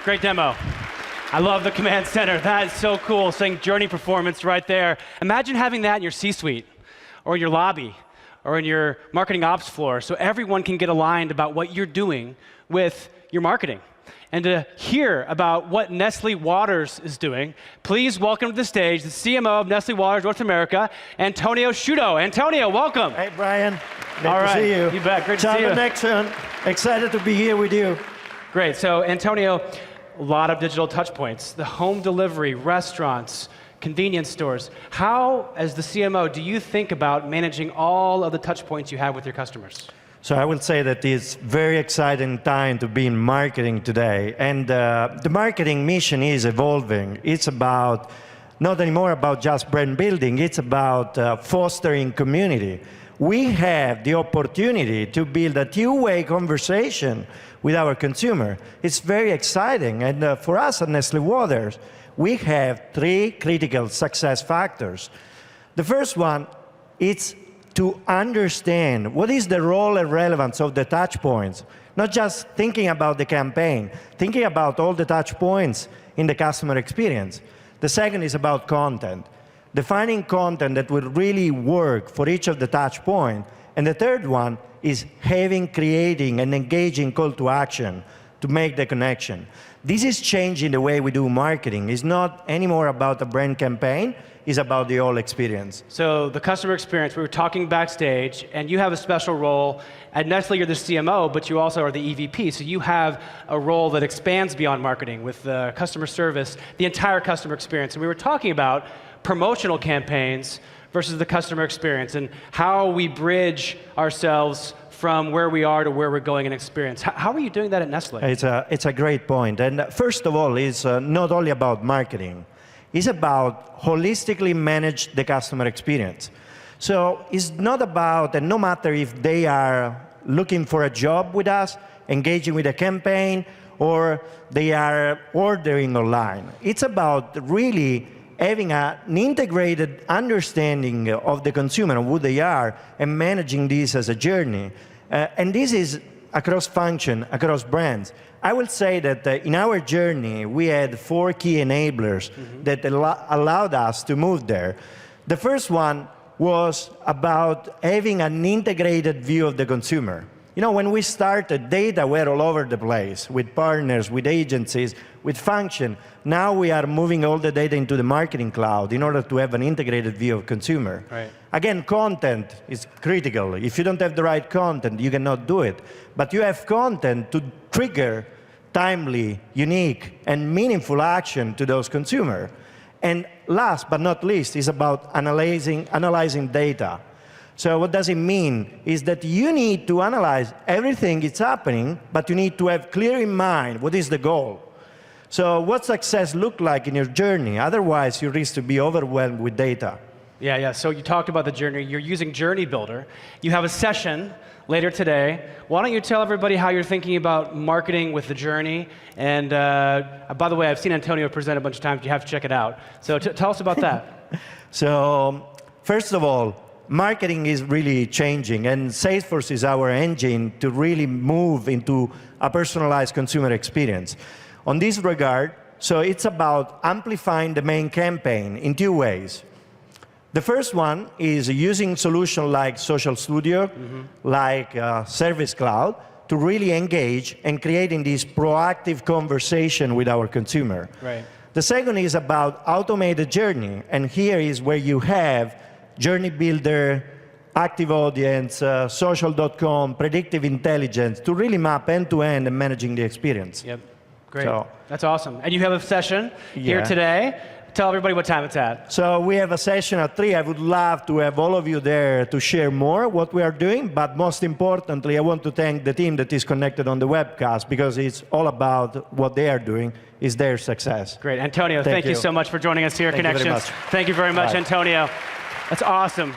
Great demo. I love the command center. That is so cool, saying journey performance right there. Imagine having that in your C-suite, or in your lobby, or in your marketing ops floor, so everyone can get aligned about what you're doing with your marketing. And to hear about what Nestlé Waters is doing, please welcome to the stage the CMO of Nestlé Waters North America, Antonio Sciuto. Antonio, welcome. Hey, Brian. Great All right. to see you. You bet. Great to see you. Ciao, connection. Excited to be here with you. Great. So, Antonio, a lot of digital touch points, the home delivery, restaurants, convenience stores. How, as the CMO, do you think about managing all of the touch points you have with your customers? So I will say that it's very exciting time to be in marketing today. And the marketing mission is evolving. It's about, not anymore about just brand building, it's about fostering community. We have the opportunity to build a two-way conversation with our consumer. It's very exciting. And for us at Nestlé Waters, we have three critical success factors. The first one, it's to understand what is the role and relevance of the touch points, not just thinking about the campaign, thinking about all the touch points in the customer experience. The second is about content, defining content that will really work for each of the touch points. And the third one is creating an engaging call to action to make the connection. This is changing the way we do marketing. It's not anymore about a brand campaign, it's about the whole experience. So the customer experience, we were talking backstage, and you have a special role. At Nestle, you're the CMO, but you also are the EVP, so you have a role that expands beyond marketing with the customer service, the entire customer experience. And we were talking about promotional campaigns versus the customer experience and how we bridge ourselves from where we are to where we're going in experience. How are you doing that at Nestle? It's a great point. And first of all, it's not only about marketing. It's about holistically manage the customer experience. So it's not about, and no matter if they are looking for a job with us, engaging with a campaign, or they are ordering online. It's about really having an integrated understanding of the consumer and who they are, and managing this as a journey. And this is across function, across brands. I will say that in our journey, we had 4 key enablers that allowed us to move there. The first one was about having an integrated view of the consumer. You know, when we started, data were all over the place with partners, with agencies, with function. Now we are moving all the data into the marketing cloud in order to have an integrated view of consumer. Right. Again, content is critical. If you don't have the right content, you cannot do it. But you have content to trigger timely, unique, and meaningful action to those consumers. And last but not least is about analyzing data. So what does it mean? Is that you need to analyze everything that's happening, but you need to have clear in mind what is the goal. So what success look like in your journey? Otherwise, you risk to be overwhelmed with data. Yeah. So you talked about the journey. You're using Journey Builder. You have a session later today. Why don't you tell everybody how you're thinking about marketing with the journey? And by the way, I've seen Antonio present a bunch of times. You have to check it out. So tell us about that. So first of all, marketing is really changing, and Salesforce is our engine to really move into a personalized consumer experience. On this regard, so it's about amplifying the main campaign in 2 ways. The first one is using solutions like Social Studio, like Service Cloud, to really engage and creating this proactive conversation with our consumer. Right. The second is about automated journey, and here is where you have Journey Builder, Active Audience, Social.com, Predictive Intelligence to really map end-to-end and managing the experience. Yep, great. That's awesome. And you have a session here Yeah. today. Tell everybody what time it's at. So we have a session at 3. I would love to have all of you there to share more what we are doing, but most importantly, I want to thank the team that is connected on the webcast, because it's all about what they are doing is their success. Great. Antonio, thank you so much for joining us here at Connections. Thank you very much. Thank you very much, Bye. Antonio. That's awesome.